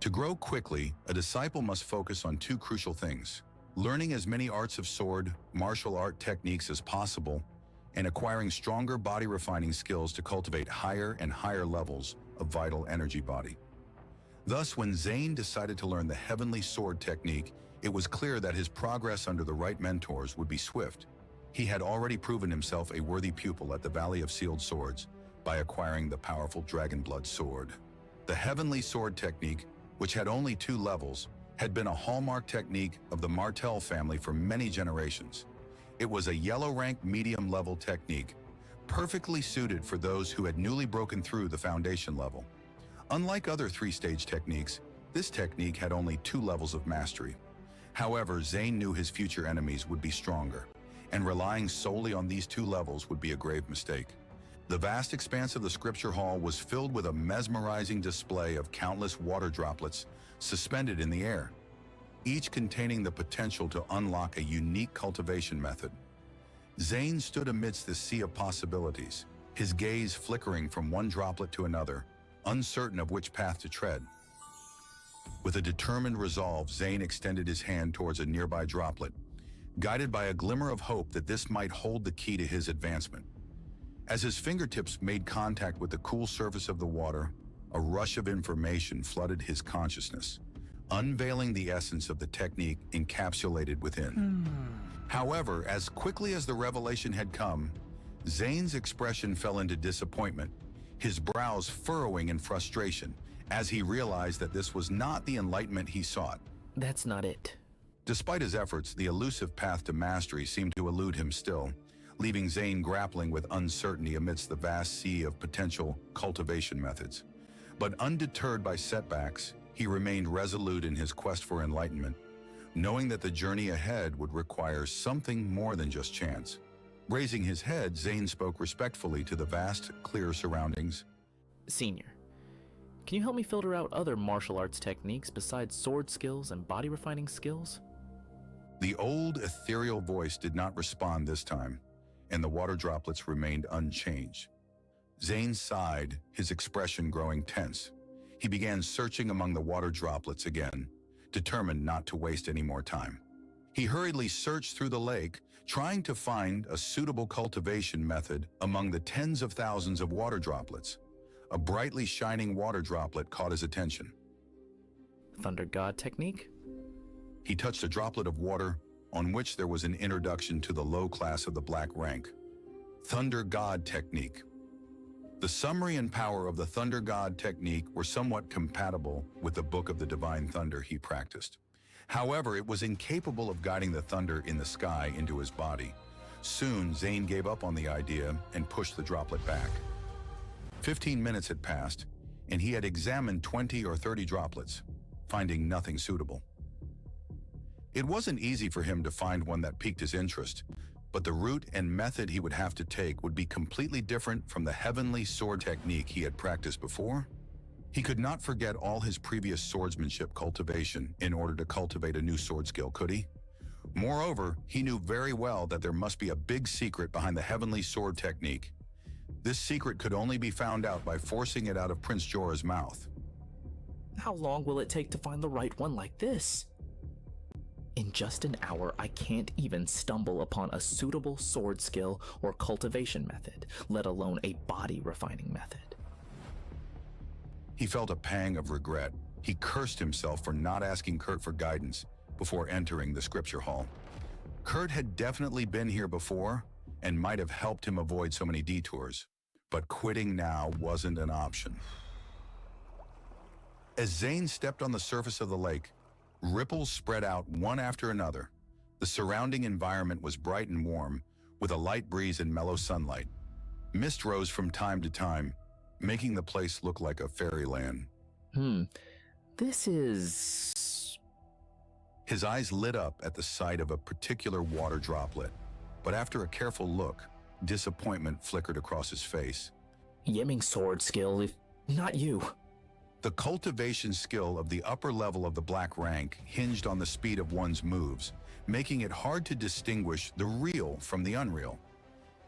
To grow quickly, a disciple must focus on two crucial things: learning as many arts of sword, martial art techniques as possible, and acquiring stronger body-refining skills to cultivate higher and higher levels of vital energy body. Thus, when Zane decided to learn the heavenly sword technique, it was clear that his progress under the right mentors would be swift. He had already proven himself a worthy pupil at the Valley of Sealed Swords by acquiring the powerful Dragonblood sword. The heavenly sword technique, which had only 2 levels, had been a hallmark technique of the Martel family for many generations. It was a yellow rank medium level technique, perfectly suited for those who had newly broken through the foundation level. Unlike other 3-stage techniques, this technique had only 2 levels of mastery. However, Zane knew his future enemies would be stronger, and relying solely on these 2 levels would be a grave mistake. The vast expanse of the scripture hall was filled with a mesmerizing display of countless water droplets suspended in the air, each containing the potential to unlock a unique cultivation method. Zane stood amidst this sea of possibilities, his gaze flickering from one droplet to another, uncertain of which path to tread. With a determined resolve, Zane extended his hand towards a nearby droplet, guided by a glimmer of hope that this might hold the key to his advancement. As his fingertips made contact with the cool surface of the water, a rush of information flooded his consciousness, unveiling the essence of the technique encapsulated within. However, as quickly as the revelation had come, Zane's expression fell into disappointment, his brows furrowing in frustration as he realized that this was not the enlightenment he sought. That's not it. Despite his efforts, the elusive path to mastery seemed to elude him still, leaving Zane grappling with uncertainty amidst the vast sea of potential cultivation methods. But undeterred by setbacks, he remained resolute in his quest for enlightenment, knowing that the journey ahead would require something more than just chance. Raising his head, Zane spoke respectfully to the vast, clear surroundings. Senior, can you help me filter out other martial arts techniques besides sword skills and body refining skills? The old, ethereal voice did not respond this time, and the water droplets remained unchanged. Zane sighed, his expression growing tense. He began searching among the water droplets again, determined not to waste any more time. He hurriedly searched through the lake, trying to find a suitable cultivation method among the tens of thousands of water droplets. A brightly shining water droplet caught his attention. Thunder God technique? He touched a droplet of water on which there was an introduction to the low class of the black rank. Thunder God technique. The summary and power of the Thunder God technique were somewhat compatible with the Book of the Divine Thunder he practiced. However, it was incapable of guiding the thunder in the sky into his body. Soon, Zane gave up on the idea and pushed the droplet back. 15 minutes had passed, and he had examined 20 or 30 droplets, finding nothing suitable. It wasn't easy for him to find one that piqued his interest, but the route and method he would have to take would be completely different from the heavenly sword technique he had practiced before. He could not forget all his previous swordsmanship cultivation in order to cultivate a new sword skill, could he? Moreover, he knew very well that there must be a big secret behind the heavenly sword technique. This secret could only be found out by forcing it out of Prince Jorah's mouth. How long will it take to find the right one like this? In just an hour, I can't even stumble upon a suitable sword skill or cultivation method, let alone a body refining method. He felt a pang of regret. He cursed himself for not asking Kurt for guidance before entering the scripture hall. Kurt had definitely been here before and might have helped him avoid so many detours, but quitting now wasn't an option. As Zane stepped on the surface of the lake, ripples spread out one after another. The surrounding environment was bright and warm, with a light breeze and mellow sunlight. Mist rose from time to time, making the place look like a fairyland. This is... His eyes lit up at the sight of a particular water droplet, but after a careful look, disappointment flickered across his face. Yemming sword skill, if not you. The cultivation skill of the upper level of the black rank hinged on the speed of one's moves, making it hard to distinguish the real from the unreal.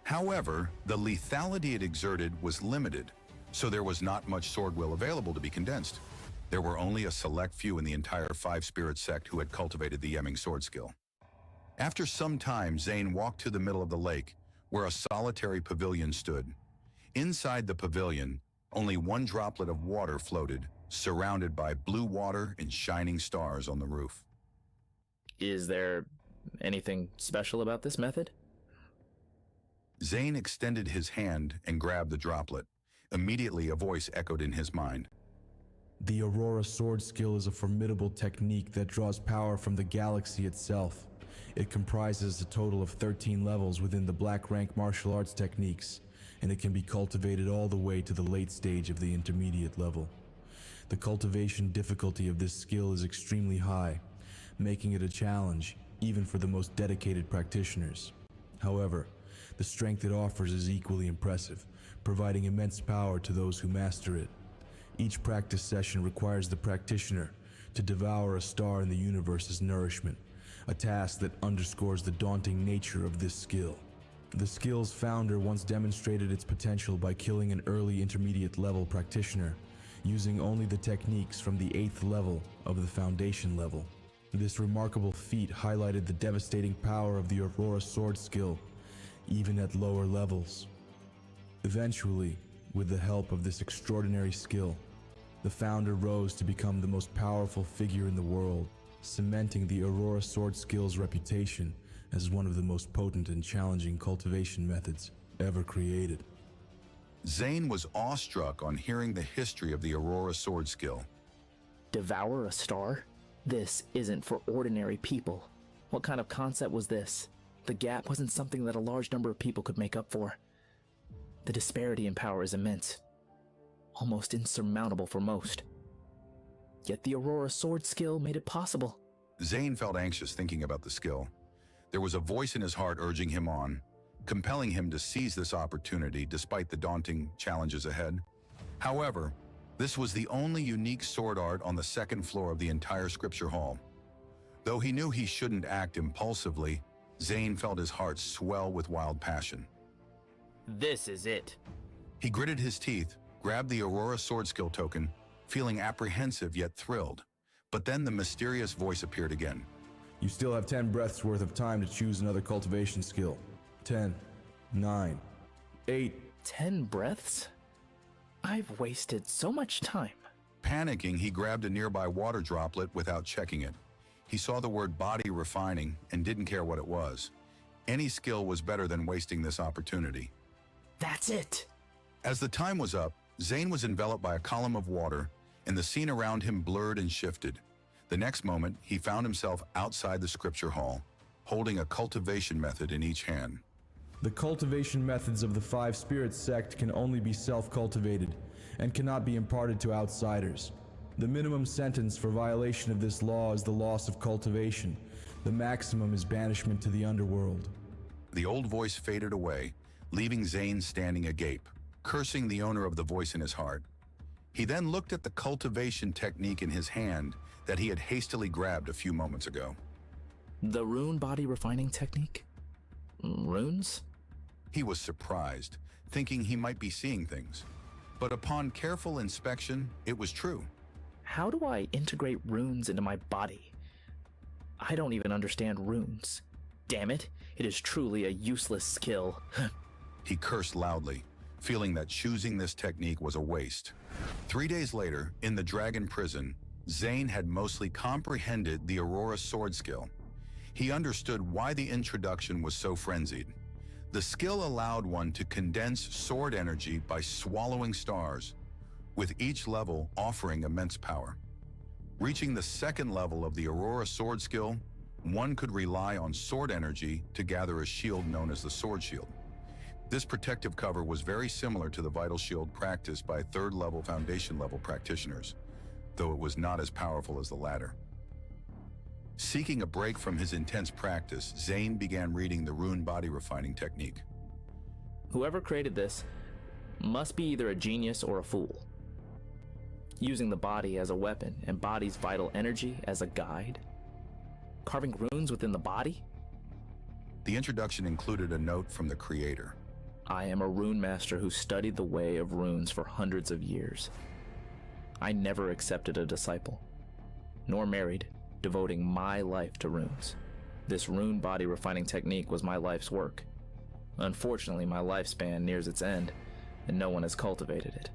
However, the lethality it exerted was limited, so there was not much sword will available to be condensed. There were only a select few in the entire five-spirit sect who had cultivated the Yemming sword skill. After some time, Zane walked to the middle of the lake, where a solitary pavilion stood. Inside the pavilion, only one droplet of water floated, surrounded by blue water and shining stars on the roof. Is there anything special about this method? Zane extended his hand and grabbed the droplet. Immediately, a voice echoed in his mind. The Aurora sword skill is a formidable technique that draws power from the galaxy itself. It comprises a total of 13 levels within the black rank martial arts techniques, and it can be cultivated all the way to the late stage of the intermediate level. The cultivation difficulty of this skill is extremely high, making it a challenge even for the most dedicated practitioners. However, the strength it offers is equally impressive, providing immense power to those who master it. Each practice session requires the practitioner to devour a star in the universe as nourishment, a task that underscores the daunting nature of this skill. The skill's founder once demonstrated its potential by killing an early intermediate level practitioner, using only the techniques from the 8th level of the foundation level. This remarkable feat highlighted the devastating power of the Aurora sword skill, even at lower levels. Eventually, with the help of this extraordinary skill, the founder rose to become the most powerful figure in the world, cementing the Aurora sword skill's reputation as one of the most potent and challenging cultivation methods ever created. Zane was awestruck on hearing the history of the Aurora sword skill. Devour a star? This isn't for ordinary people. What kind of concept was this? The gap wasn't something that a large number of people could make up for. The disparity in power is immense, almost insurmountable for most. Yet the Aurora sword skill made it possible. Zane felt anxious thinking about the skill. There was a voice in his heart urging him on, compelling him to seize this opportunity despite the daunting challenges ahead. However, this was the only unique sword art on the second floor of the entire scripture hall. Though he knew he shouldn't act impulsively, Zane felt his heart swell with wild passion. This is it. He gritted his teeth, grabbed the Aurora sword skill token, feeling apprehensive yet thrilled. But then the mysterious voice appeared again. You still have 10 breaths worth of time to choose another cultivation skill. 10, 9, 8. 10 breaths? I've wasted so much time. Panicking, he grabbed a nearby water droplet without checking it. He saw the word body refining and didn't care what it was. Any skill was better than wasting this opportunity. That's it. As the time was up, Zane was enveloped by a column of water, and the scene around him blurred and shifted. The next moment, he found himself outside the scripture hall, holding a cultivation method in each hand. The cultivation methods of the Five Spirits sect can only be self-cultivated and cannot be imparted to outsiders. The minimum sentence for violation of this law is the loss of cultivation. The maximum is banishment to the underworld. The old voice faded away, leaving Zane standing agape, cursing the owner of the voice in his heart. He then looked at the cultivation technique in his hand that he had hastily grabbed a few moments ago. The rune body refining technique? Runes? He was surprised, thinking he might be seeing things. But upon careful inspection, it was true. How do I integrate runes into my body? I don't even understand runes. Damn it, it is truly a useless skill. He cursed loudly, feeling that choosing this technique was a waste. 3 days later, in the Dragon Prison, Zane had mostly comprehended the Aurora sword skill. He understood why the introduction was so frenzied. The skill allowed one to condense sword energy by swallowing stars, with each level offering immense power. Reaching the second level of the Aurora sword skill, one could rely on sword energy to gather a shield known as the sword shield. This protective cover was very similar to the vital shield practiced by third-level foundation-level practitioners, though it was not as powerful as the latter. Seeking a break from his intense practice, Zane began reading the rune body refining technique. Whoever created this must be either a genius or a fool. Using the body as a weapon and body's vital energy as a guide. Carving runes within the body? The introduction included a note from the creator. I am a rune master who studied the way of runes for hundreds of years. I never accepted a disciple, nor married, devoting my life to runes. This rune body refining technique was my life's work. Unfortunately, my lifespan nears its end, and no one has cultivated it.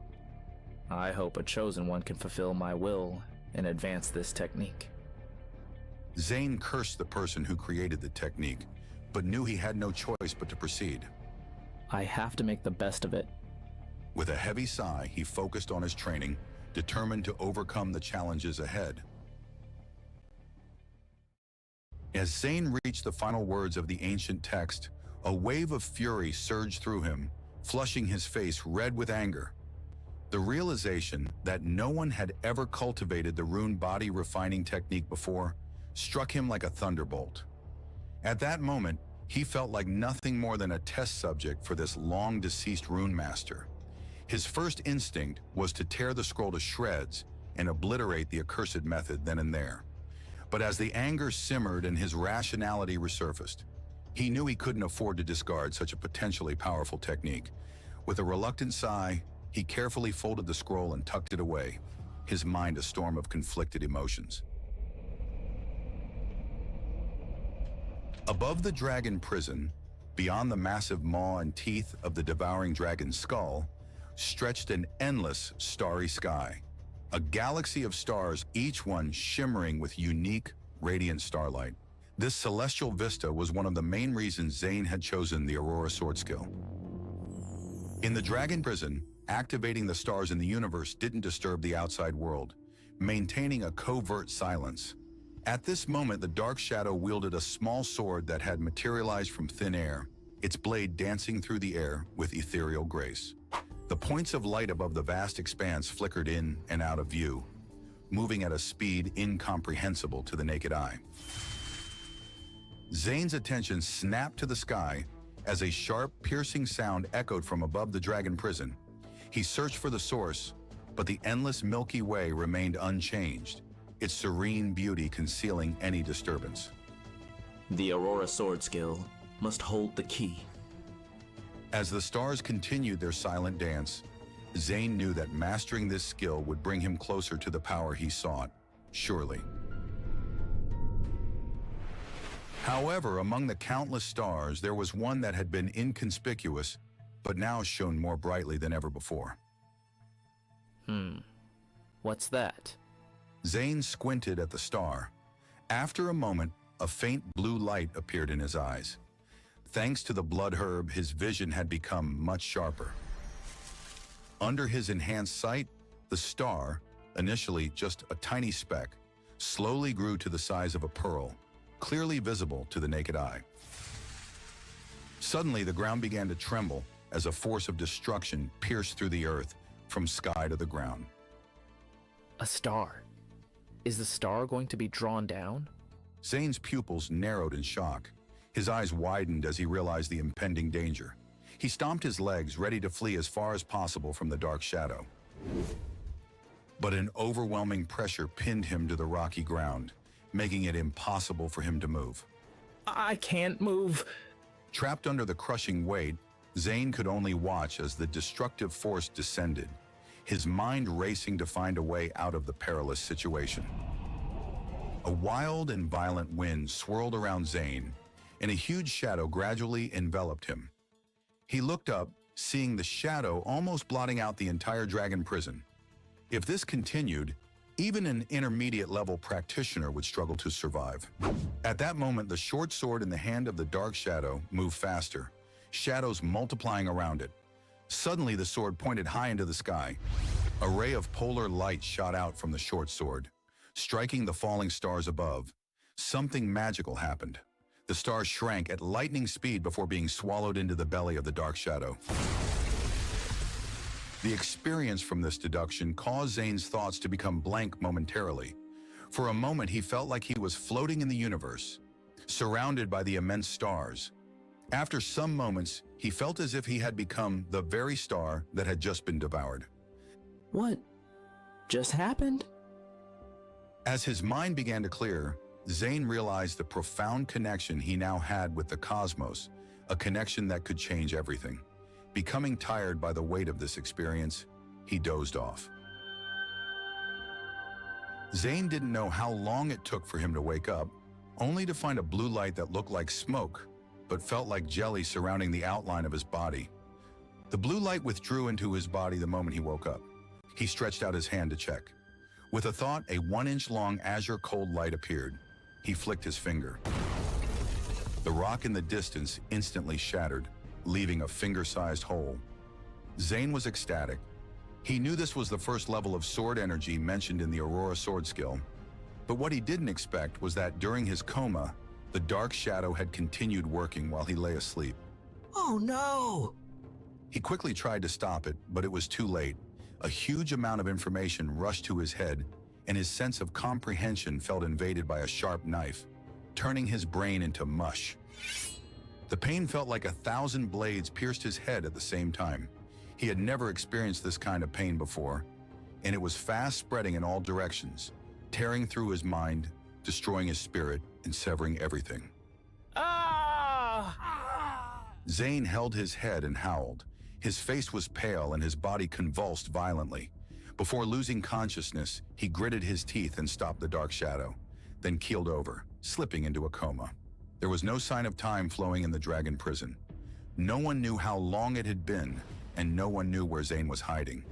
I hope a chosen one can fulfill my will and advance this technique. Zane cursed the person who created the technique, but knew he had no choice but to proceed. I have to make the best of it. With a heavy sigh, he focused on his training, determined to overcome the challenges ahead. As Zane reached the final words of the ancient text, a wave of fury surged through him, flushing his face red with anger. The realization that no one had ever cultivated the rune body refining technique before struck him like a thunderbolt. At that moment, he felt like nothing more than a test subject for this long-deceased rune master. His first instinct was to tear the scroll to shreds and obliterate the accursed method then and there. But as the anger simmered and his rationality resurfaced, he knew he couldn't afford to discard such a potentially powerful technique. With a reluctant sigh, he carefully folded the scroll and tucked it away, his mind a storm of conflicted emotions. Above the dragon prison, beyond the massive maw and teeth of the devouring dragon's skull, stretched an endless starry sky. A galaxy of stars, each one shimmering with unique, radiant starlight. This celestial vista was one of the main reasons Zane had chosen the Aurora sword skill. In the dragon prison, activating the stars in the universe didn't disturb the outside world, maintaining a covert silence. At this moment, the Dark Shadow wielded a small sword that had materialized from thin air, its blade dancing through the air with ethereal grace. The points of light above the vast expanse flickered in and out of view, moving at a speed incomprehensible to the naked eye. Zane's attention snapped to the sky as a sharp, piercing sound echoed from above the dragon prison. He searched for the source, but the endless Milky Way remained unchanged, its serene beauty concealing any disturbance. The Aurora sword skill must hold the key. As the stars continued their silent dance, Zane knew that mastering this skill would bring him closer to the power he sought, surely. However, among the countless stars, there was one that had been inconspicuous, but now shone more brightly than ever before. What's that? Zane squinted at the star. After a moment, a faint blue light appeared in his eyes. Thanks to the blood herb, his vision had become much sharper. Under his enhanced sight, the star, initially just a tiny speck, slowly grew to the size of a pearl, clearly visible to the naked eye. Suddenly, the ground began to tremble as a force of destruction pierced through the earth from sky to the ground. A star. Is the star going to be drawn down? Zane's pupils narrowed in shock. His eyes widened as he realized the impending danger. He stomped his legs, ready to flee as far as possible from the Dark Shadow. But an overwhelming pressure pinned him to the rocky ground, making it impossible for him to move. I can't move. Trapped under the crushing weight, Zane could only watch as the destructive force descended, his mind racing to find a way out of the perilous situation. A wild and violent wind swirled around Zane, and a huge shadow gradually enveloped him. He looked up, seeing the shadow almost blotting out the entire dragon prison. If this continued, even an intermediate-level practitioner would struggle to survive. At that moment, the short sword in the hand of the Dark Shadow moved faster, shadows multiplying around it. Suddenly, the sword pointed high into the sky. A ray of polar light shot out from the short sword, striking the falling stars above. Something magical happened. The stars shrank at lightning speed before being swallowed into the belly of the Dark Shadow. The experience from this deduction caused Zane's thoughts to become blank momentarily. For a moment, he felt like he was floating in the universe, surrounded by the immense stars. After some moments, he felt as if he had become the very star that had just been devoured. What just happened? As his mind began to clear, Zane realized the profound connection he now had with the cosmos, a connection that could change everything. Becoming tired by the weight of this experience, he dozed off. Zane didn't know how long it took for him to wake up, only to find a blue light that looked like smoke, but felt like jelly surrounding the outline of his body. The blue light withdrew into his body the moment he woke up. He stretched out his hand to check. With a thought, a 1-inch long azure cold light appeared. He flicked his finger. The rock in the distance instantly shattered, leaving a finger-sized hole. Zane was ecstatic. He knew this was the first level of sword energy mentioned in the Aurora sword skill. But what he didn't expect was that during his coma, the dark shadow had continued working while he lay asleep. Oh no! He quickly tried to stop it, but it was too late. A huge amount of information rushed to his head, and his sense of comprehension felt invaded by a sharp knife, turning his brain into mush. The pain felt like 1,000 blades pierced his head at the same time. He had never experienced this kind of pain before, and it was fast spreading in all directions, tearing through his mind, destroying his spirit, and severing everything. Ah! Zane held his head and howled. His face was pale and his body convulsed violently. Before losing consciousness, he gritted his teeth and stopped the dark shadow, then keeled over, slipping into a coma. There was no sign of time flowing in the dragon prison. No one knew how long it had been, and no one knew where Zane was hiding.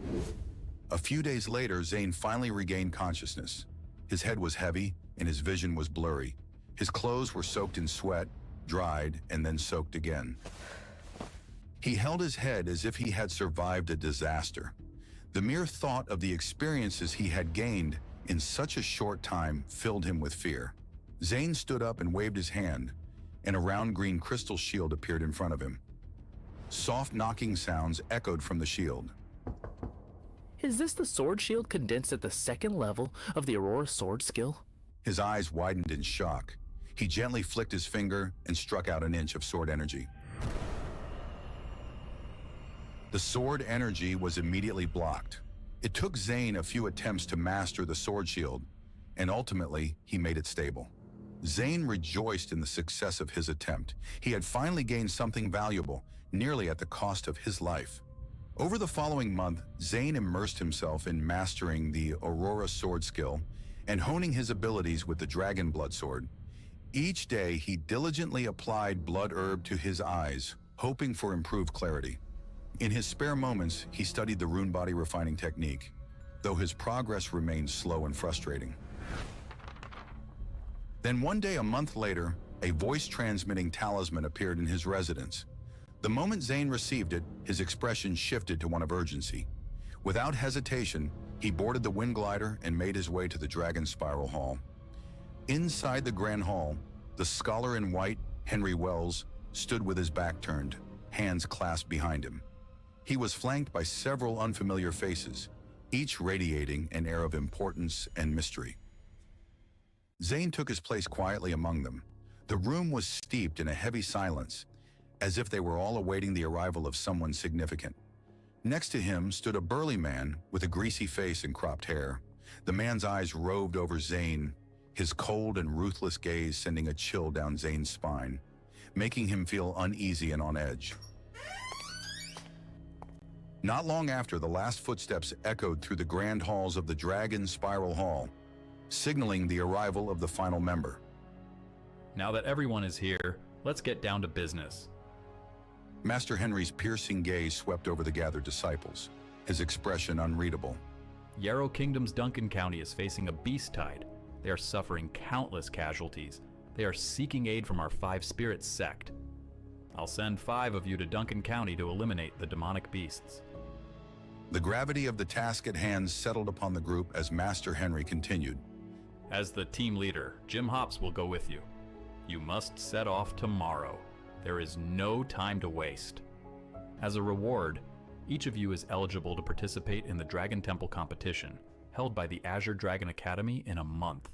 A few days later, Zane finally regained consciousness. His head was heavy and his vision was blurry. His clothes were soaked in sweat, dried, and then soaked again. He held his head as if he had survived a disaster. The mere thought of the experiences he had gained in such a short time filled him with fear. Zane stood up and waved his hand, and a round green crystal shield appeared in front of him. Soft knocking sounds echoed from the shield. Is this the sword shield condensed at the second level of the Aurora sword skill? His eyes widened in shock. He gently flicked his finger and struck out an inch of sword energy. The sword energy was immediately blocked. It took Zane a few attempts to master the sword shield, and ultimately, he made it stable. Zane rejoiced in the success of his attempt. He had finally gained something valuable, nearly at the cost of his life. Over the following month, Zane immersed himself in mastering the Aurora sword skill and honing his abilities with the dragon blood sword. Each day, he diligently applied blood herb to his eyes, hoping for improved clarity. In his spare moments, he studied the rune body refining technique, though his progress remained slow and frustrating. Then one day, a month later, a voice-transmitting talisman appeared in his residence. The moment Zane received it, his expression shifted to one of urgency. Without hesitation, he boarded the wind glider and made his way to the Dragon Spiral Hall. Inside the Grand Hall, the scholar in white, Henry Wells, stood with his back turned, hands clasped behind him. He was flanked by several unfamiliar faces, each radiating an air of importance and mystery. Zane took his place quietly among them. The room was steeped in a heavy silence, as if they were all awaiting the arrival of someone significant. Next to him stood a burly man with a greasy face and cropped hair. The man's eyes roved over Zane, his cold and ruthless gaze sending a chill down Zane's spine, making him feel uneasy and on edge. Not long after, the last footsteps echoed through the grand halls of the Dragon Spiral Hall, signaling the arrival of the final member. Now that everyone is here, let's get down to business. Master Henry's piercing gaze swept over the gathered disciples, his expression unreadable. Yarrow Kingdom's Duncan County is facing a beast tide. They are suffering countless casualties. They are seeking aid from our Five Spirits sect. I'll send 5 of you to Duncan County to eliminate the demonic beasts. The gravity of the task at hand settled upon the group as Master Henry continued. As the team leader, Jim Hops will go with you. You must set off tomorrow. There is no time to waste. As a reward, each of you is eligible to participate in the Dragon Temple competition, held by the Azure Dragon Academy in a month.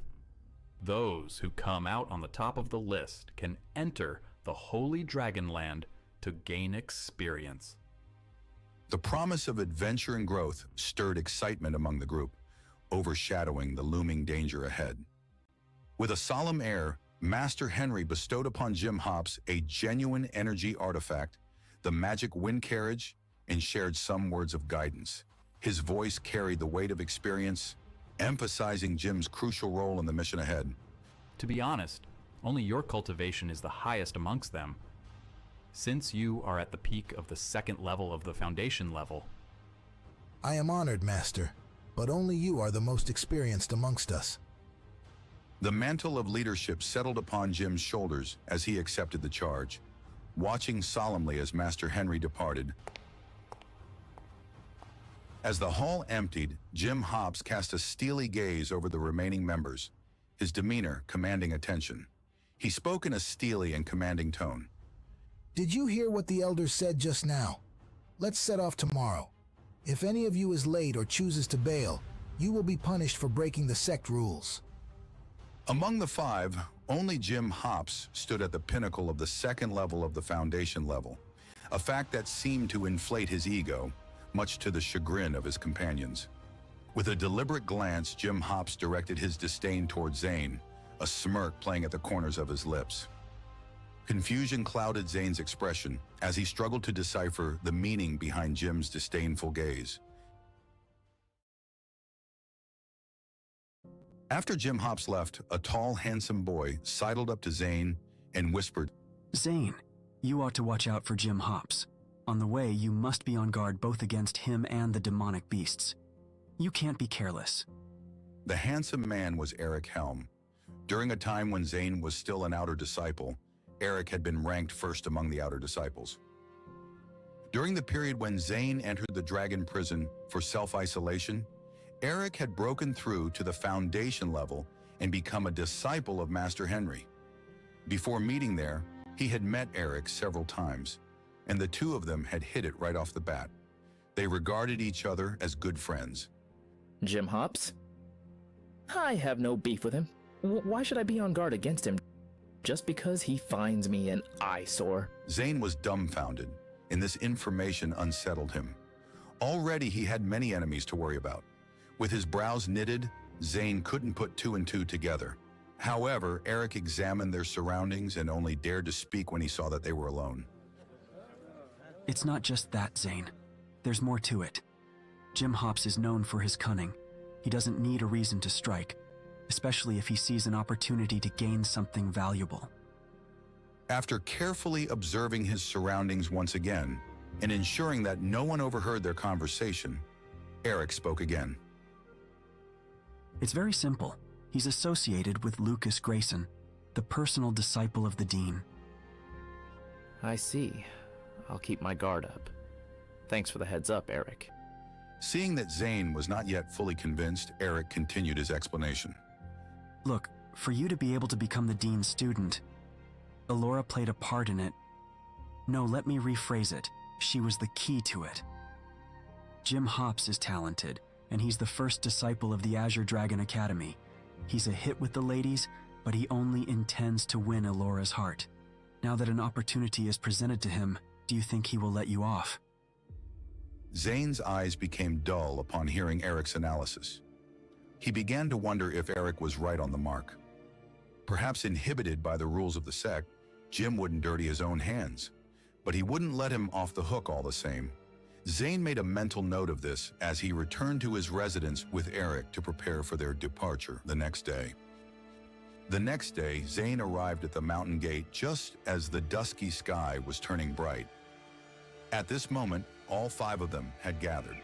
Those who come out on the top of the list can enter the Holy Dragonland to gain experience. The promise of adventure and growth stirred excitement among the group, overshadowing the looming danger ahead. With a solemn air, Master Henry bestowed upon Jim Hops a genuine energy artifact, the magic wind carriage, and shared some words of guidance. His voice carried the weight of experience, emphasizing Jim's crucial role in the mission ahead. To be honest, only your cultivation is the highest amongst them. Since you are at the peak of the second level of the foundation level. I am honored, Master, but only you are the most experienced amongst us. The mantle of leadership settled upon Jim's shoulders as he accepted the charge, watching solemnly as Master Henry departed. As the hall emptied, Jim Hops cast a steely gaze over the remaining members, his demeanor commanding attention. He spoke in a steely and commanding tone. Did you hear what the elders said just now? Let's set off tomorrow. If any of you is late or chooses to bail, you will be punished for breaking the sect rules. Among the five, only Jim Hops stood at the pinnacle of the second level of the foundation level, a fact that seemed to inflate his ego, much to the chagrin of his companions. With a deliberate glance, Jim Hops directed his disdain toward Zane, a smirk playing at the corners of his lips. Confusion clouded Zane's expression as he struggled to decipher the meaning behind Jim's disdainful gaze. After Jim Hops left, a tall, handsome boy sidled up to Zane and whispered, Zane, you ought to watch out for Jim Hops. On the way, you must be on guard both against him and the demonic beasts. You can't be careless. The handsome man was Eric Helm. During a time when Zane was still an outer disciple, Eric had been ranked first among the outer disciples. During the period when Zane entered the dragon prison for self-isolation, Eric had broken through to the foundation level and become a disciple of Master Henry. Before meeting there, he had met Eric several times, and the two of them had hit it right off the bat. They regarded each other as good friends. Jim Hops? I have no beef with him. Why should I be on guard against him just because he finds me an eyesore? Zane was dumbfounded, and this information unsettled him. Already he had many enemies to worry about. With his brows knitted, Zane couldn't put two and two together. However, Eric examined their surroundings and only dared to speak when he saw that they were alone. It's not just that, Zane. There's more to it. Jim Hops is known for his cunning. He doesn't need a reason to strike, especially if he sees an opportunity to gain something valuable. After carefully observing his surroundings once again and ensuring that no one overheard their conversation, Eric spoke again. It's very simple. He's associated with Lucas Grayson, the personal disciple of the Dean. I see. I'll keep my guard up. Thanks for the heads up, Eric. Seeing that Zane was not yet fully convinced, Eric continued his explanation. Look, for you to be able to become the Dean's student, Elora played a part in it. No, let me rephrase it. She was the key to it. Jim Hops is talented, and he's the first disciple of the Azure Dragon Academy. He's a hit with the ladies, but he only intends to win Elora's heart. Now that an opportunity is presented to him, do you think he will let you off? Zane's eyes became dull upon hearing Eric's analysis. He began to wonder if Eric was right on the mark. Perhaps inhibited by the rules of the sect, Jim wouldn't dirty his own hands, but he wouldn't let him off the hook all the same. Zane made a mental note of this as he returned to his residence with Eric to prepare for their departure the next day. The next day, Zane arrived at the mountain gate just as the dusky sky was turning bright. At this moment, all five of them had gathered.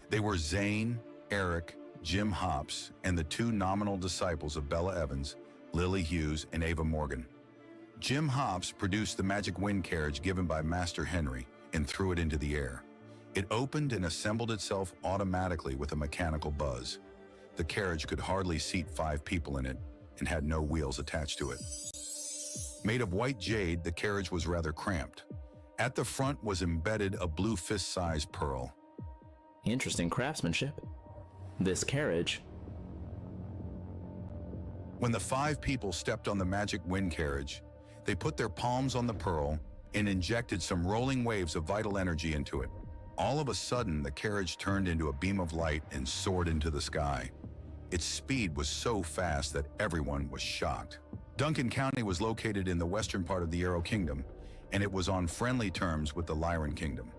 They were Zane, Eric, Jim Hops, and the two nominal disciples of Bella Evans, Lily Hughes, and Ava Morgan. Jim Hops produced the magic wind carriage given by Master Henry and threw it into the air. It opened and assembled itself automatically with a mechanical buzz. The carriage could hardly seat 5 people in it and had no wheels attached to it. Made of white jade, the carriage was rather cramped. At the front was embedded a blue fist-sized pearl. Interesting craftsmanship. This carriage. When the 5 people stepped on the magic wind carriage, they put their palms on the pearl and injected some rolling waves of vital energy into it. All of a sudden, the carriage turned into a beam of light and soared into the sky. Its speed was so fast that everyone was shocked. Duncan County was located in the western part of the Arrow Kingdom, and it was on friendly terms with the Lyran Kingdom.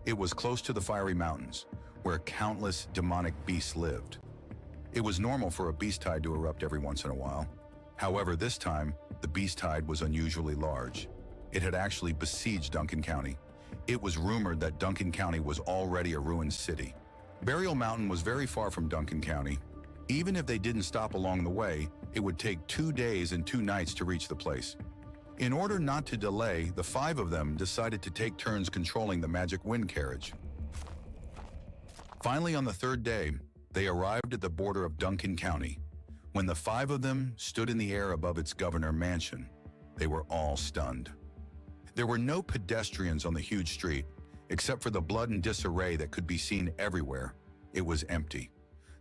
It was close to the Fiery Mountains, where countless demonic beasts lived. It was normal for a beast tide to erupt every once in a while. However, this time, the beast tide was unusually large. It had actually besieged Duncan County. It was rumored that Duncan County was already a ruined city. Burial Mountain was very far from Duncan County. Even if they didn't stop along the way, it would take 2 days and 2 nights to reach the place. In order not to delay, the 5 of them decided to take turns controlling the magic wind carriage. Finally, on the 3rd day, they arrived at the border of Duncan County. When the 5 of them stood in the air above its governor mansion, they were all stunned. There were no pedestrians on the huge street, except for the blood and disarray that could be seen everywhere. It was empty.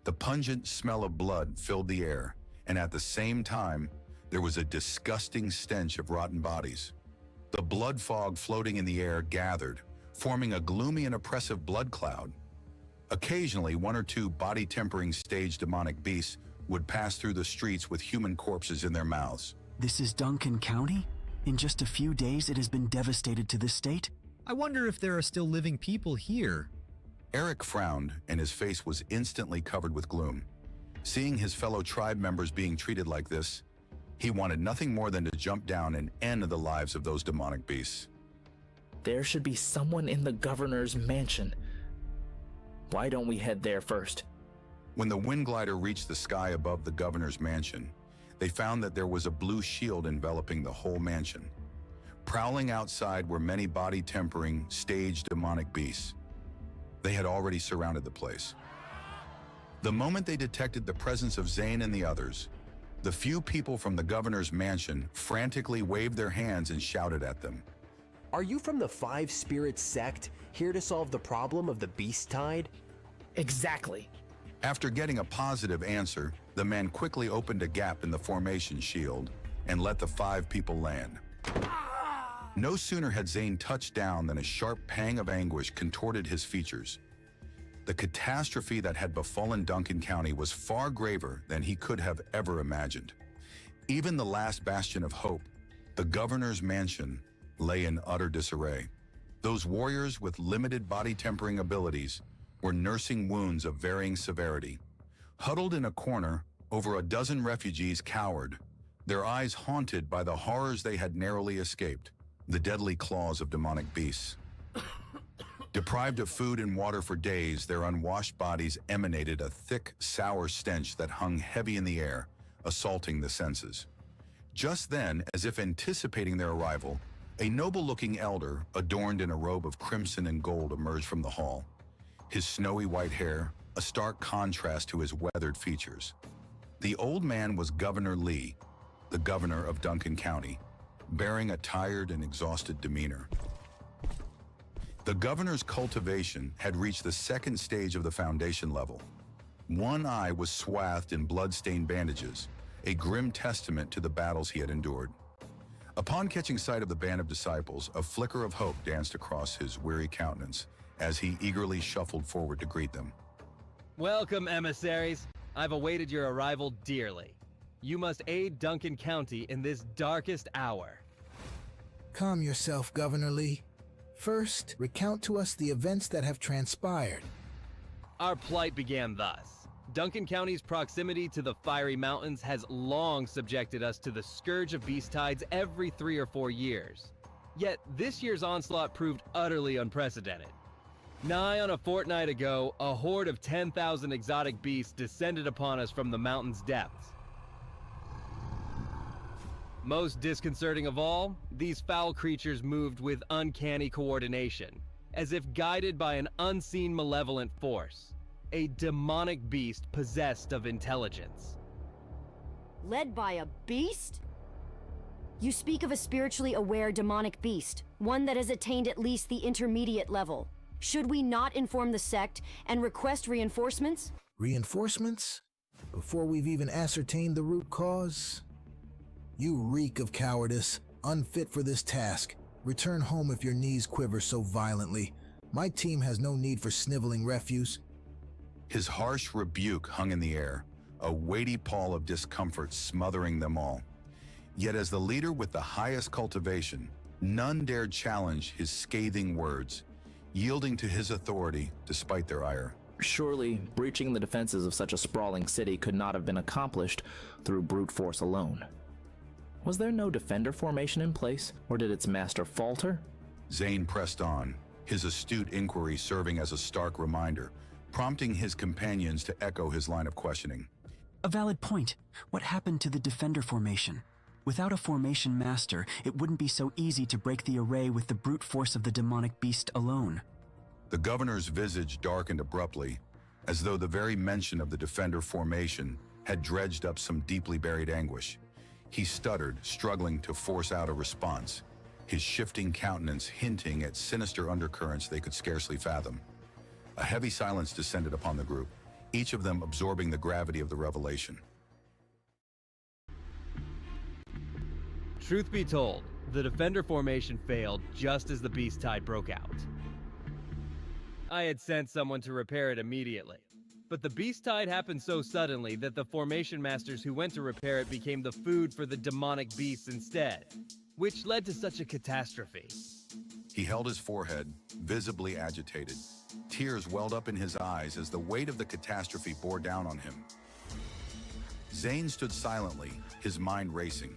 The pungent smell of blood filled the air, and at the same time, there was a disgusting stench of rotten bodies. The blood fog floating in the air gathered, forming a gloomy and oppressive blood cloud. Occasionally, 1 or 2 body-tempering stage demonic beasts would pass through the streets with human corpses in their mouths. This is Duncan County? In just a few days, it has been devastated to this state? I wonder if there are still living people here. Eric frowned, and his face was instantly covered with gloom. Seeing his fellow tribe members being treated like this, he wanted nothing more than to jump down and end the lives of those demonic beasts. There should be someone in the governor's mansion. Why don't we head there first? When the wind glider reached the sky above the governor's mansion, they found that there was a blue shield enveloping the whole mansion. Prowling outside were many body-tempering, staged demonic beasts. They had already surrounded the place. The moment they detected the presence of Zane and the others, the few people from the governor's mansion frantically waved their hands and shouted at them. Are you from the Five Spirits sect, here to solve the problem of the beast tide? Exactly. After getting a positive answer, the man quickly opened a gap in the formation shield and let the 5 people land. No sooner had Zane touched down than a sharp pang of anguish contorted his features. The catastrophe that had befallen Duncan County was far graver than he could have ever imagined. Even the last bastion of hope, the governor's mansion, lay in utter disarray. Those warriors with limited body-tempering abilities were nursing wounds of varying severity. Huddled in a corner, over a dozen refugees cowered, their eyes haunted by the horrors they had narrowly escaped, the deadly claws of demonic beasts. Deprived of food and water for days, their unwashed bodies emanated a thick, sour stench that hung heavy in the air, assaulting the senses. Just then, as if anticipating their arrival, a noble-looking elder, adorned in a robe of crimson and gold, emerged from the hall. His snowy white hair, a stark contrast to his weathered features. The old man was Governor Lee, the governor of Duncan County, bearing a tired and exhausted demeanor. The governor's cultivation had reached the 2nd stage of the foundation level. One eye was swathed in blood-stained bandages, a grim testament to the battles he had endured. Upon catching sight of the band of disciples, a flicker of hope danced across his weary countenance as he eagerly shuffled forward to greet them. Welcome, emissaries. I've awaited your arrival dearly. You must aid Duncan County in this darkest hour. Calm yourself, Governor Lee. First, recount to us the events that have transpired. Our plight began thus. Duncan County's proximity to the fiery mountains has long subjected us to the scourge of beast tides every 3 or 4 years. Yet this year's onslaught proved utterly unprecedented. Nigh on a fortnight ago, a horde of 10,000 exotic beasts descended upon us from the mountain's depths. Most disconcerting of all, these foul creatures moved with uncanny coordination, as if guided by an unseen malevolent force, a demonic beast possessed of intelligence. Led by a beast? You speak of a spiritually aware demonic beast, one that has attained at least the intermediate level. Should we not inform the sect and request reinforcements? Reinforcements? Before we've even ascertained the root cause? You reek of cowardice, unfit for this task. Return home if your knees quiver so violently. My team has no need for sniveling refuse. His harsh rebuke hung in the air, a weighty pall of discomfort smothering them all. Yet as the leader with the highest cultivation, none dared challenge his scathing words, yielding to his authority despite their ire. Surely, breaching the defenses of such a sprawling city could not have been accomplished through brute force alone. Was there no defender formation in place, or did its master falter? Zane pressed on, his astute inquiry serving as a stark reminder, prompting his companions to echo his line of questioning. A valid point. What happened to the defender formation? Without a formation master, it wouldn't be so easy to break the array with the brute force of the demonic beast alone. The governor's visage darkened abruptly, as though the very mention of the defender formation had dredged up some deeply buried anguish. He stuttered, struggling to force out a response, his shifting countenance hinting at sinister undercurrents they could scarcely fathom. A heavy silence descended upon the group, each of them absorbing the gravity of the revelation. Truth be told, the defender formation failed just as the beast tide broke out. I had sent someone to repair it immediately, but the beast tide happened so suddenly that the formation masters who went to repair it became the food for the demonic beasts instead, which led to such a catastrophe. He held his forehead, visibly agitated. Tears welled up in his eyes as the weight of the catastrophe bore down on him. Zane stood silently, his mind racing.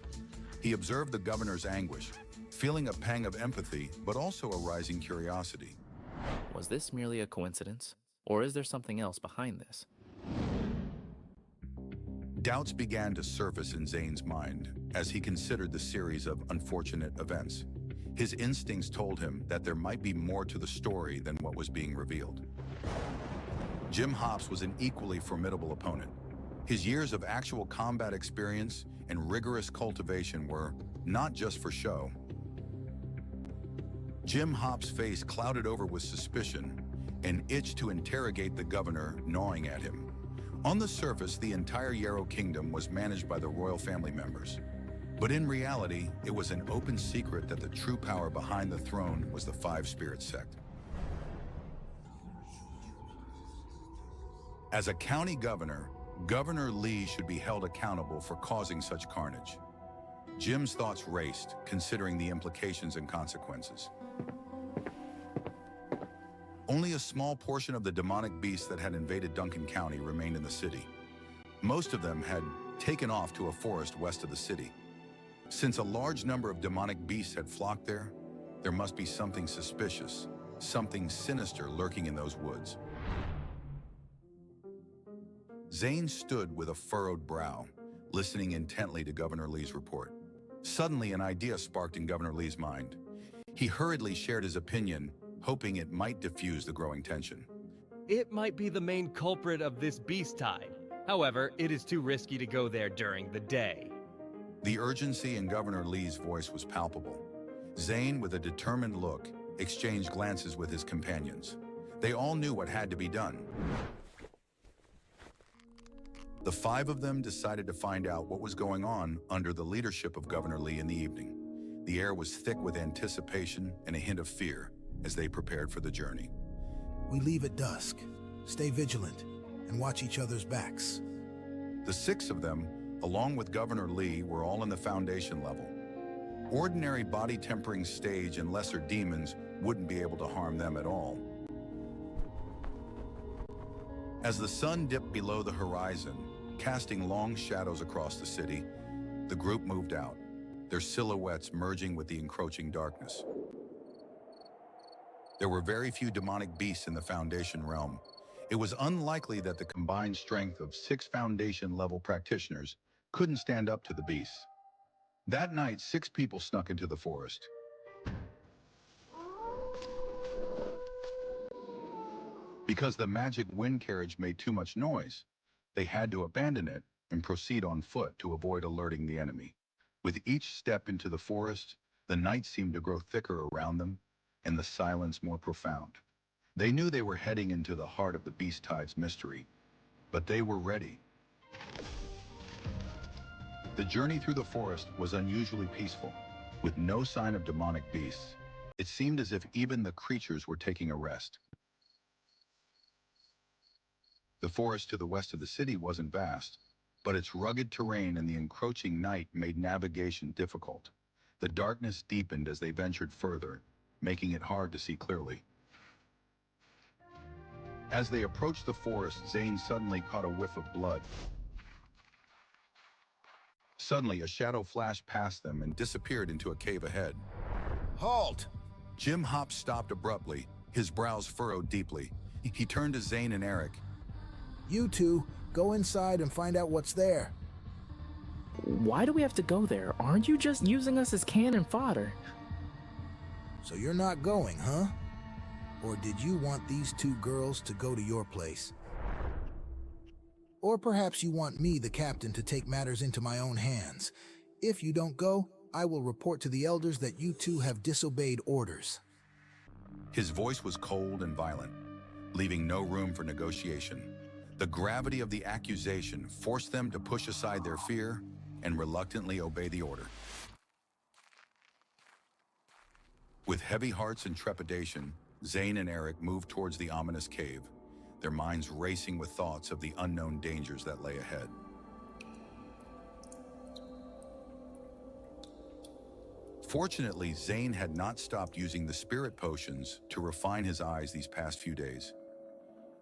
He observed the governor's anguish, feeling a pang of empathy, but also a rising curiosity. Was this merely a coincidence, or is there something else behind this? Doubts began to surface in Zane's mind as he considered the series of unfortunate events. His instincts told him that there might be more to the story than what was being revealed. Jim Hops was an equally formidable opponent. His years of actual combat experience and rigorous cultivation were not just for show. Jim Hops' face clouded over with suspicion, an itch to interrogate the governor gnawing at him. On the surface, the entire Yarrow Kingdom was managed by the royal family members. But in reality, it was an open secret that the true power behind the throne was the Five Spirits sect. As a county governor, Governor Lee should be held accountable for causing such carnage. Jim's thoughts raced, considering the implications and consequences. Only a small portion of the demonic beasts that had invaded Duncan County remained in the city. Most of them had taken off to a forest west of the city. Since a large number of demonic beasts had flocked there, there must be something suspicious, something sinister lurking in those woods. Zane stood with a furrowed brow, listening intently to Governor Lee's report. Suddenly, an idea sparked in Governor Lee's mind. He hurriedly shared his opinion, hoping it might diffuse the growing tension. It might be the main culprit of this beast tide. However, it is too risky to go there during the day. The urgency in Governor Lee's voice was palpable. Zane, with a determined look, exchanged glances with his companions. They all knew what had to be done. The five of them decided to find out what was going on under the leadership of Governor Lee in the evening. The air was thick with anticipation and a hint of fear as they prepared for the journey. We leave at dusk. Stay vigilant and watch each other's backs. The six of them, along with Governor Lee, were all in the foundation level. Ordinary body-tempering stage and lesser demons wouldn't be able to harm them at all. As the sun dipped below the horizon, casting long shadows across the city, the group moved out, their silhouettes merging with the encroaching darkness. There were very few demonic beasts in the Foundation realm. It was unlikely that the combined strength of 6 Foundation-level practitioners couldn't stand up to the beasts. That night, 6 people snuck into the forest. Because the magic wind carriage made too much noise, they had to abandon it and proceed on foot to avoid alerting the enemy. With each step into the forest, the night seemed to grow thicker around them and the silence more profound. They knew they were heading into the heart of the beast tide's mystery, but they were ready. The journey through the forest was unusually peaceful, with no sign of demonic beasts. It seemed as if even the creatures were taking a rest. The forest to the west of the city wasn't vast, but its rugged terrain and the encroaching night made navigation difficult. The darkness deepened as they ventured further, making it hard to see clearly. As they approached the forest, Zane suddenly caught a whiff of blood. Suddenly, a shadow flashed past them and disappeared into a cave ahead. Halt! Jim Hops stopped abruptly, his brows furrowed deeply. He turned to Zane and Eric. You two, go inside and find out what's there. Why do we have to go there? Aren't you just using us as cannon fodder? So you're not going, huh? Or did you want these two girls to go to your place? Or perhaps you want me, the captain, to take matters into my own hands. If you don't go, I will report to the elders that you two have disobeyed orders. His voice was cold and violent, leaving no room for negotiation. The gravity of the accusation forced them to push aside their fear and reluctantly obey the order. With heavy hearts and trepidation, Zane and Eric moved towards the ominous cave, their minds racing with thoughts of the unknown dangers that lay ahead. Fortunately, Zane had not stopped using the spirit potions to refine his eyes these past few days.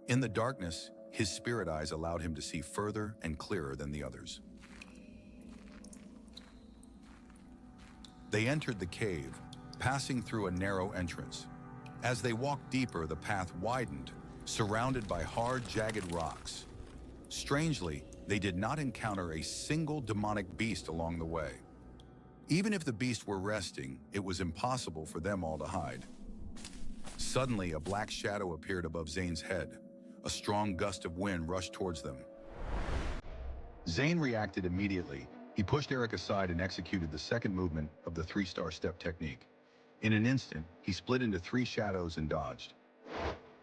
In the darkness, his spirit eyes allowed him to see further and clearer than the others. They entered the cave, passing through a narrow entrance. As they walked deeper, the path widened, surrounded by hard, jagged rocks. Strangely, they did not encounter a single demonic beast along the way. Even if the beast were resting, it was impossible for them all to hide. Suddenly, a black shadow appeared above Zane's head. A strong gust of wind rushed towards them. Zane reacted immediately. He pushed Eric aside and executed the second movement of the three-star step technique. In an instant, he split into three shadows and dodged.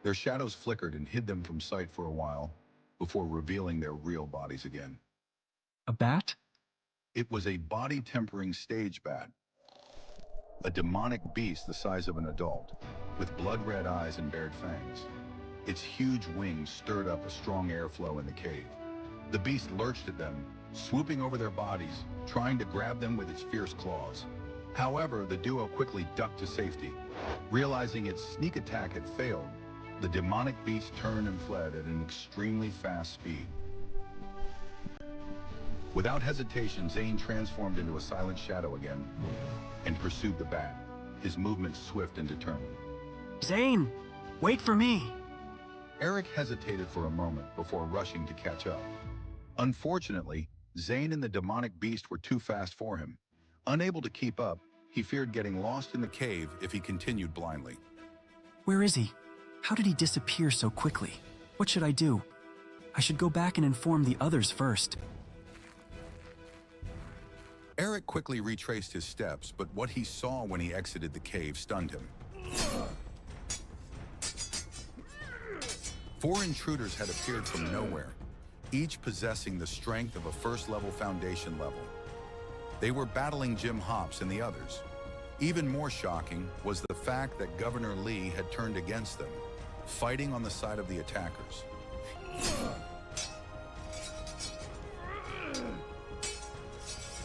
Their shadows flickered and hid them from sight for a while, before revealing their real bodies again. A bat? It was a body-tempering stage bat, a demonic beast the size of an adult, with blood-red eyes and bared fangs. Its huge wings stirred up a strong airflow in the cave. The beast lurched at them, swooping over their bodies, trying to grab them with its fierce claws. However, the duo quickly ducked to safety. Realizing its sneak attack had failed, the demonic beast turned and fled at an extremely fast speed. Without hesitation, Zane transformed into a silent shadow again and pursued the bat, his movements swift and determined. Zane, wait for me. Eric hesitated for a moment before rushing to catch up. Unfortunately, Zane and the demonic beast were too fast for him. Unable to keep up, he feared getting lost in the cave if he continued blindly. Where is he? How did he disappear so quickly? What should I do? I should go back and inform the others first. Eric quickly retraced his steps, but what he saw when he exited the cave stunned him. 4 intruders had appeared from nowhere, each possessing the strength of a first-level foundation level. They were battling Jim Hops and the others. Even more shocking was the fact that Governor Lee had turned against them, fighting on the side of the attackers.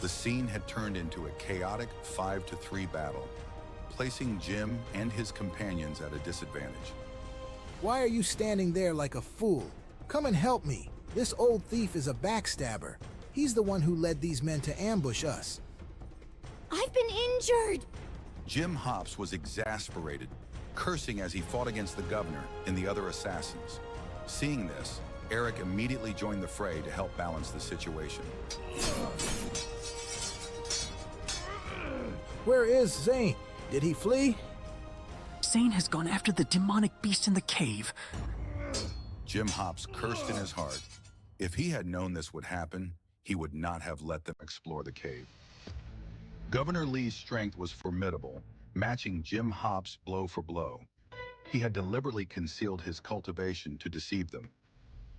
The scene had turned into a chaotic 5-3 battle, placing Jim and his companions at a disadvantage. Why are you standing there like a fool? Come and help me. This old thief is a backstabber. He's the one who led these men to ambush us. I've been injured! Jim Hops was exasperated, cursing as he fought against the governor and the other assassins. Seeing this, Eric immediately joined the fray to help balance the situation. Where is Zane? Did he flee? Zane has gone after the demonic beast in the cave. Jim Hops cursed in his heart. If he had known this would happen, he would not have let them explore the cave. Governor Lee's strength was formidable, matching Jim Hops blow for blow. He had deliberately concealed his cultivation to deceive them.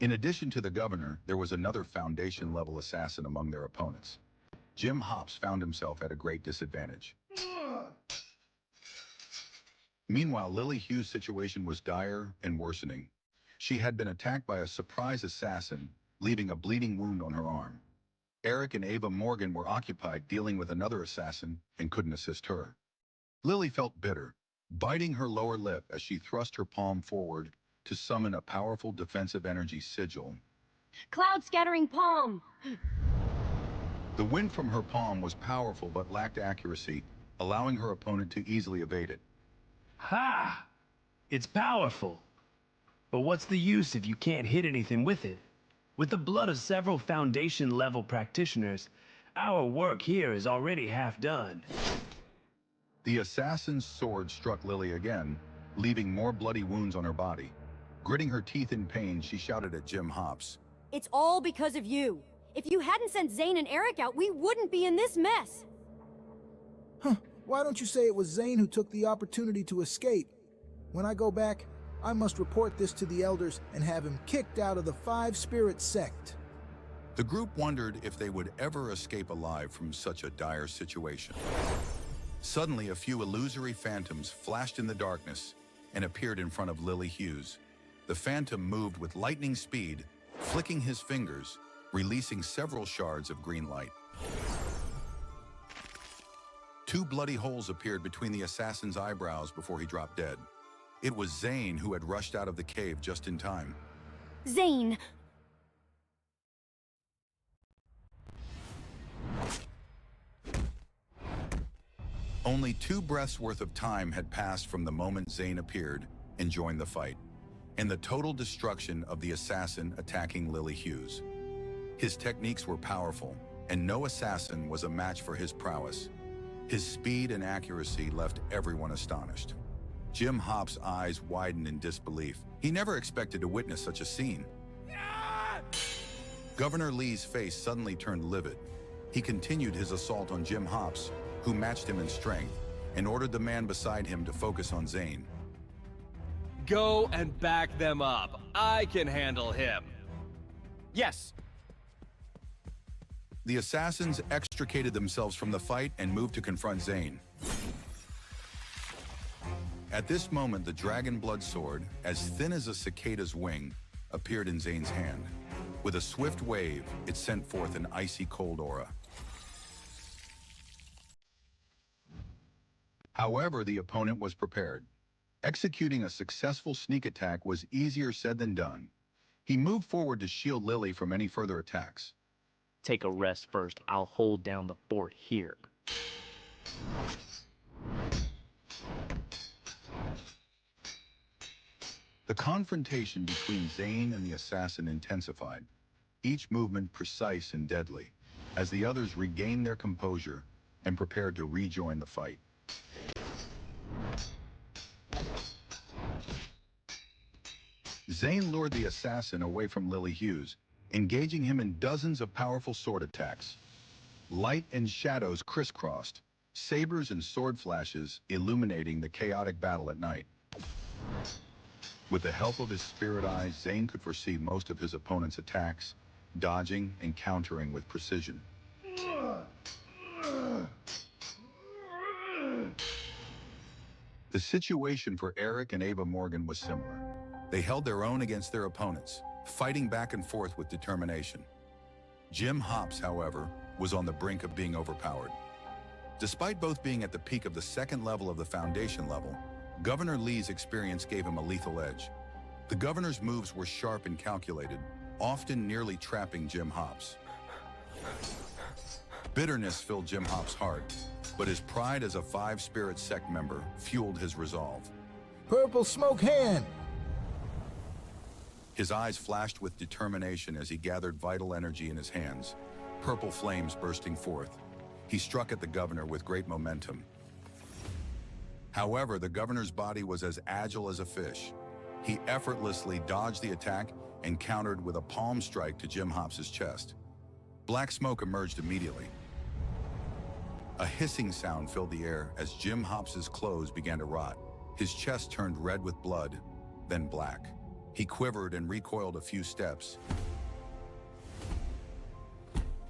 In addition to the governor, there was another foundation-level assassin among their opponents. Jim Hops found himself at a great disadvantage. Meanwhile, Lily Hughes' situation was dire and worsening. She had been attacked by a surprise assassin, leaving a bleeding wound on her arm. Eric and Ava Morgan were occupied dealing with another assassin and couldn't assist her. Lily felt bitter, biting her lower lip as she thrust her palm forward, to summon a powerful defensive energy sigil. Cloud scattering palm! The wind from her palm was powerful but lacked accuracy, allowing her opponent to easily evade it. Ha! It's powerful. But what's the use if you can't hit anything with it? With the blood of several Foundation-level practitioners, our work here is already half done. The assassin's sword struck Lily again, leaving more bloody wounds on her body. Gritting her teeth in pain, she shouted at Jim Hops. It's all because of you. If you hadn't sent Zane and Eric out, we wouldn't be in this mess. Huh, why don't you say it was Zane who took the opportunity to escape? When I go back, I must report this to the elders and have him kicked out of the Five Spirit sect. The group wondered if they would ever escape alive from such a dire situation. Suddenly, a few illusory phantoms flashed in the darkness and appeared in front of Lily Hughes. The phantom moved with lightning speed, flicking his fingers, releasing several shards of green light. Two bloody holes appeared between the assassin's eyebrows before he dropped dead. It was Zane who had rushed out of the cave just in time. Zane! Only 2 breaths worth of time had passed from the moment Zane appeared and joined the fight, and the total destruction of the assassin attacking Lily Hughes. His techniques were powerful, and no assassin was a match for his prowess. His speed and accuracy left everyone astonished. Jim Hops' eyes widened in disbelief. He never expected to witness such a scene. Governor Lee's face suddenly turned livid. He continued his assault on Jim Hops, who matched him in strength, and ordered the man beside him to focus on Zane. Go and back them up. I can handle him. Yes. The assassins extricated themselves from the fight and moved to confront Zane. At this moment, the dragon blood sword, as thin as a cicada's wing, appeared in Zane's hand. With a swift wave, it sent forth an icy cold aura. However, the opponent was prepared. Executing a successful sneak attack was easier said than done. He moved forward to shield Lily from any further attacks. Take a rest first. I'll hold down the fort here. The confrontation between Zane and the assassin intensified, each movement precise and deadly, as the others regained their composure and prepared to rejoin the fight. Zane lured the assassin away from Lily Hughes, engaging him in dozens of powerful sword attacks. Light and shadows crisscrossed, sabers and sword flashes illuminating the chaotic battle at night. With the help of his spirit eyes, Zane could foresee most of his opponent's attacks, dodging and countering with precision. The situation for Eric and Ava Morgan was similar. They held their own against their opponents, fighting back and forth with determination. Jim Hops, however, was on the brink of being overpowered. Despite both being at the peak of the second level of the Foundation level, Governor Lee's experience gave him a lethal edge. The governor's moves were sharp and calculated, often nearly trapping Jim Hops. Bitterness filled Jim Hops' heart, but his pride as a Five Spirit sect member fueled his resolve. Purple Smoke Hand! His eyes flashed with determination as he gathered vital energy in his hands, purple flames bursting forth. He struck at the governor with great momentum. However, the governor's body was as agile as a fish. He effortlessly dodged the attack and countered with a palm strike to Jim Hops' chest. Black smoke emerged immediately. A hissing sound filled the air as Jim Hops' clothes began to rot. His chest turned red with blood, then black. He quivered and recoiled a few steps,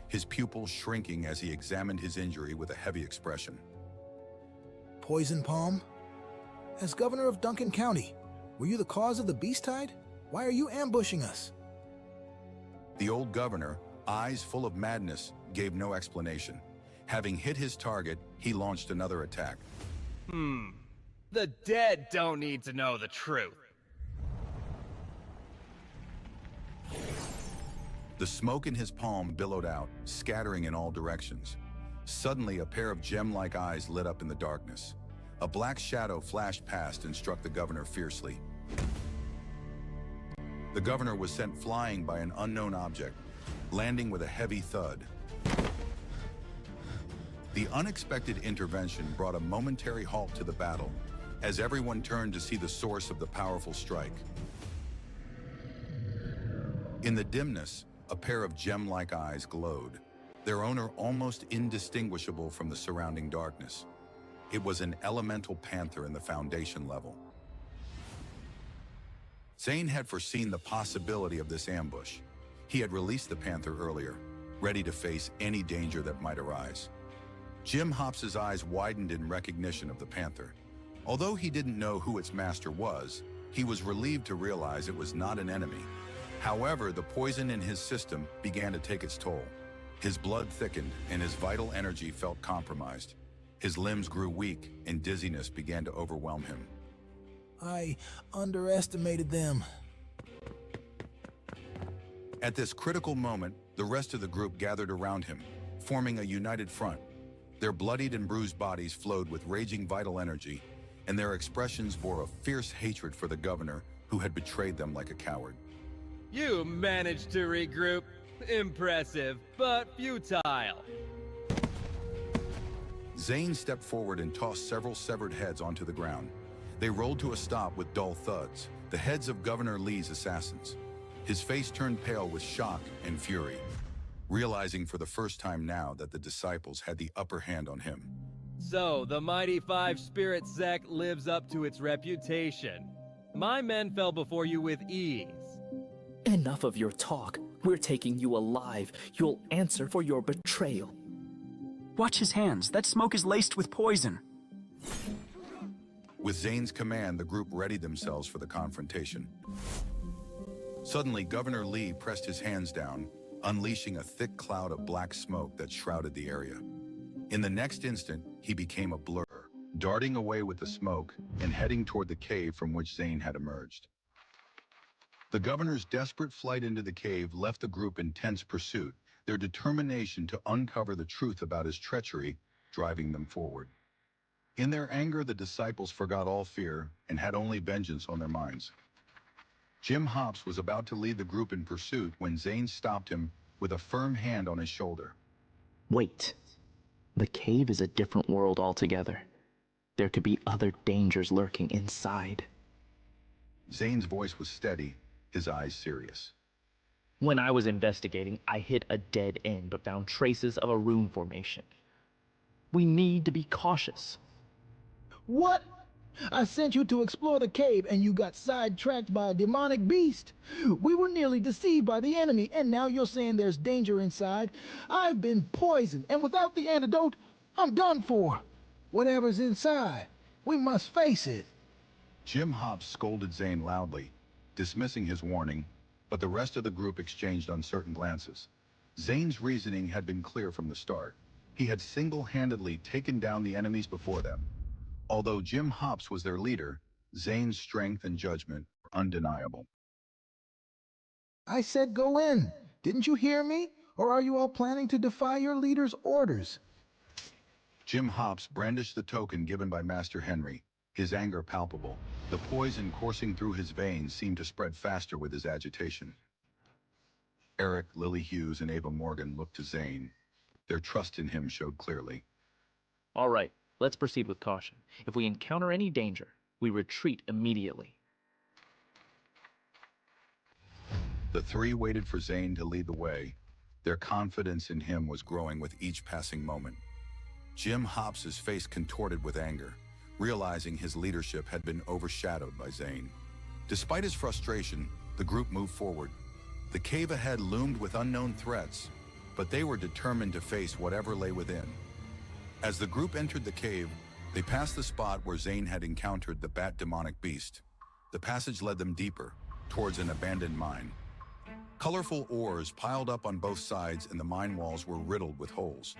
his pupils shrinking as he examined his injury with a heavy expression. Poison Palm? As governor of Duncan County, were you the cause of the beast tide? Why are you ambushing us? The old governor, eyes full of madness, gave no explanation. Having hit his target, he launched another attack. The dead don't need to know the truth. The smoke in his palm billowed out, scattering in all directions. Suddenly, a pair of gem-like eyes lit up in the darkness. A black shadow flashed past and struck the governor fiercely. The governor was sent flying by an unknown object, landing with a heavy thud. The unexpected intervention brought a momentary halt to the battle, as everyone turned to see the source of the powerful strike. In the dimness, a pair of gem-like eyes glowed, their owner almost indistinguishable from the surrounding darkness. It was an elemental panther in the foundation level. Zane had foreseen the possibility of this ambush. He had released the panther earlier, ready to face any danger that might arise. Jim Hops's eyes widened in recognition of the panther. Although he didn't know who its master was, he was relieved to realize it was not an enemy. However, the poison in his system began to take its toll. His blood thickened and his vital energy felt compromised. His limbs grew weak and dizziness began to overwhelm him. I underestimated them. At this critical moment, the rest of the group gathered around him, forming a united front. Their bloodied and bruised bodies flowed with raging vital energy, and their expressions bore a fierce hatred for the governor who had betrayed them like a coward. You managed to regroup. Impressive, but futile. Zane stepped forward and tossed several severed heads onto the ground. They rolled to a stop with dull thuds, the heads of Governor Lee's assassins. His face turned pale with shock and fury, realizing for the first time now that the disciples had the upper hand on him. So, the mighty Five Spirit sect lives up to its reputation. My men fell before you with ease. Enough of your talk. We're taking you alive. You'll answer for your betrayal. Watch his hands. That smoke is laced with poison. With Zane's command, the group readied themselves for the confrontation. Suddenly, Governor Lee pressed his hands down, unleashing a thick cloud of black smoke that shrouded the area. In the next instant, he became a blur, darting away with the smoke and heading toward the cave from which Zane had emerged. The governor's desperate flight into the cave left the group in tense pursuit, their determination to uncover the truth about his treachery driving them forward. In their anger, the disciples forgot all fear and had only vengeance on their minds. Jim Hops was about to lead the group in pursuit when Zane stopped him with a firm hand on his shoulder. Wait. The cave is a different world altogether. There could be other dangers lurking inside. Zane's voice was steady, his eyes serious. When I was investigating, I hit a dead end but found traces of a rune formation. We need to be cautious. What? I sent you to explore the cave and you got sidetracked by a demonic beast. We were nearly deceived by the enemy and now you're saying there's danger inside. I've been poisoned and without the antidote, I'm done for. Whatever's inside, we must face it. Jim Hops scolded Zane loudly, dismissing his warning, but the rest of the group exchanged uncertain glances. Zane's reasoning had been clear from the start. He had single-handedly taken down the enemies before them. Although Jim Hops was their leader, Zane's strength and judgment were undeniable. I said go in. Didn't you hear me? Or are you all planning to defy your leader's orders? Jim Hops brandished the token given by Master Henry, his anger palpable. The poison coursing through his veins seemed to spread faster with his agitation. Eric, Lily Hughes, and Ava Morgan looked to Zane. Their trust in him showed clearly. All right, let's proceed with caution. If we encounter any danger, we retreat immediately. The three waited for Zane to lead the way. Their confidence in him was growing with each passing moment. Jim Hops's face contorted with anger, realizing his leadership had been overshadowed by Zane. Despite his frustration, the group moved forward. The cave ahead loomed with unknown threats, but they were determined to face whatever lay within. As the group entered the cave, they passed the spot where Zane had encountered the bat demonic beast. The passage led them deeper, towards an abandoned mine. Colorful ores piled up on both sides and the mine walls were riddled with holes.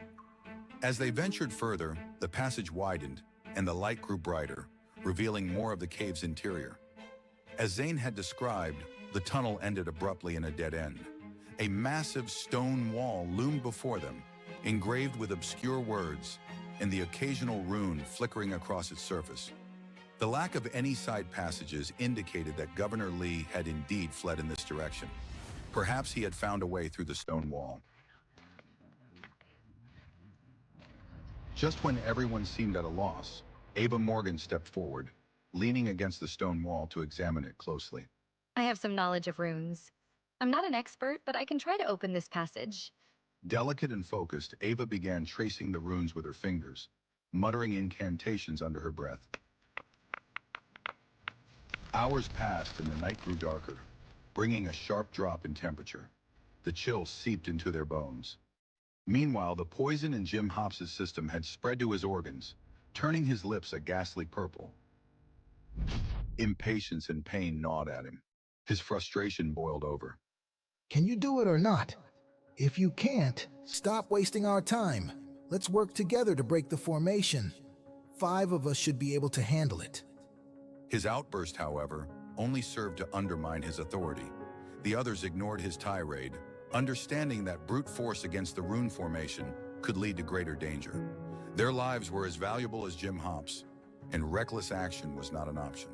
As they ventured further, the passage widened and the light grew brighter, revealing more of the cave's interior. As Zane had described, the tunnel ended abruptly in a dead end. A massive stone wall loomed before them, engraved with obscure words and the occasional rune flickering across its surface. The lack of any side passages indicated that Governor Lee had indeed fled in this direction. Perhaps he had found a way through the stone wall. Just when everyone seemed at a loss, Ava Morgan stepped forward, leaning against the stone wall to examine it closely. I have some knowledge of runes. I'm not an expert, but I can try to open this passage. Delicate and focused, Ava began tracing the runes with her fingers, muttering incantations under her breath. Hours passed and the night grew darker, bringing a sharp drop in temperature. The chill seeped into their bones. Meanwhile, the poison in Jim Hops's system had spread to his organs, turning his lips a ghastly purple. Impatience and pain gnawed at him. His frustration boiled over. Can you do it or not? If you can't, stop wasting our time. Let's work together to break the formation. 5 of us should be able to handle it. His outburst, however, only served to undermine his authority. The others ignored his tirade, understanding that brute force against the rune formation could lead to greater danger. Their lives were as valuable as Jim Hop's, and reckless action was not an option.